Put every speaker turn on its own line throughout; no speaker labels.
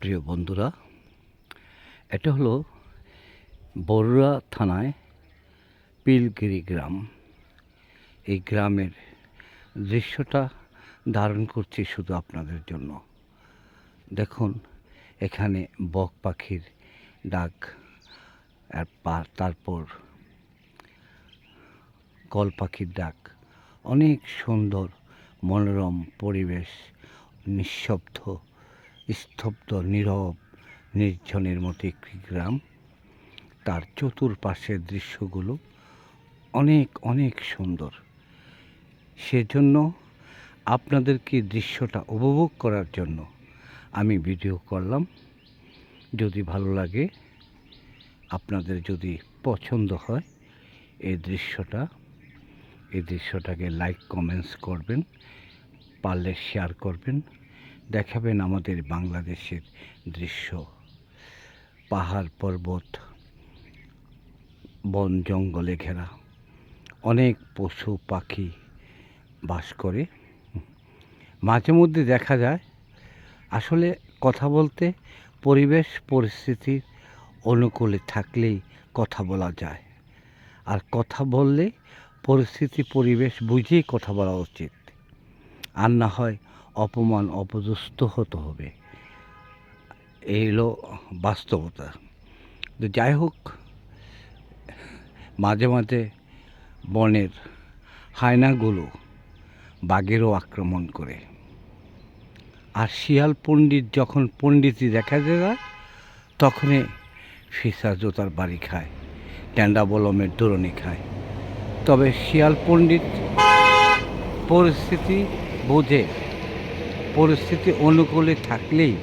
প্রিয় বন্ধুরা, এটা হলো বরুড়া থানায় পিলগিরি গ্রাম। এই গ্রামের দৃশ্যটা ধারণ করছি শুধু আপনাদের জন্য। দেখুন, এখানে বক পাখির ডাক, তারপর কল পাখির ডাক। অনেক সুন্দর মনোরম পরিবেশ, নিঃশব্দ, স্তব্ধ, নীরব, নির্জনের মতো একটি গ্রাম। তার চতুর্পাশের দৃশ্যগুলো অনেক অনেক সুন্দর। সেজন্য আপনাদেরকে দৃশ্যটা উপভোগ করার জন্য আমি ভিডিও করলাম। যদি ভালো লাগে, আপনাদের যদি পছন্দ হয় এই দৃশ্যটাকে লাইক কমেন্টস করবেন, পারলে শেয়ার করবেন, দেখাবেন আমাদের বাংলাদেশের দৃশ্য। পাহাড় পর্বত, বন জঙ্গলে ঘেরা, অনেক পশু পাখি বাস করে। মাঝে মধ্যে দেখা যায়, আসলে কথা বলতে পরিবেশ পরিস্থিতির অনুকূলে থাকলেই কথা বলা যায়। আর কথা বললে পরিস্থিতি পরিবেশ বুঝেই কথা বলা উচিত, আর না হয় অপমান অপদস্থ হতে হবে। এই হলো বাস্তবতা। তো যাই হোক, মাঝে মাঝে বনের হায়নাগুলো বাঘেরও আক্রমণ করে। আর শিয়াল পণ্ডিত যখন পণ্ডিতি দেখা যায়, তখনই ফিসা জোতার বাড়ি খায়, ট্যান্ডা বলমের দৌড়নি খায়। তবে শিয়াল পণ্ডিত পরিস্থিতি বোঝে, পরিস্থিতি অনুকূলে থাকলেই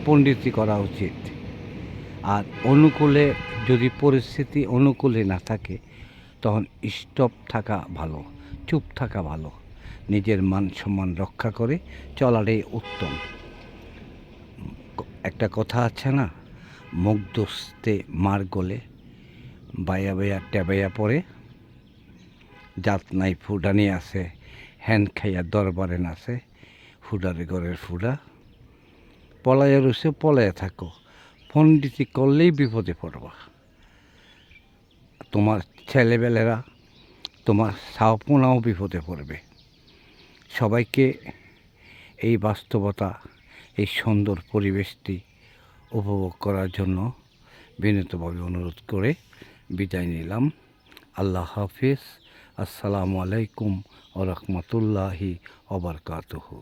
পণ্ডিতি করা উচিত। আর অনুকূলে যদি পরিস্থিতি অনুকূলে না থাকে, তখন স্টপ থাকা ভালো, চুপ থাকা ভালো। নিজের মান সম্মান রক্ষা করে চলাটাই উত্তম। একটা কথা আছে না, মুখ দোস্তে মার গলে, বায়া বায়া টেবাইয়া পড়ে, জাত নাই ফুডানি আছে, হ্যান খাইয়া দরবারে নাচে, ফুডারে ঘরের ফুডা। পলাইয়া রুসে পলাইয়া থাকো, পণ্ডিতি করলেই বিপদে পড়বা। তোমার ছেলেবেলেরা, তোমার সাওপনাও বিপদে পড়বে। সবাইকে এই বাস্তবতা, এই সুন্দর পরিবেশটি উপভোগ করার জন্য বিনীতভাবে অনুরোধ করে বিদায় নিলাম। আল্লাহ হাফিজ। আসসালামু আলাইকুম ওয়া রাহমাতুল্লাহি ওয়া বারাকাতুহু।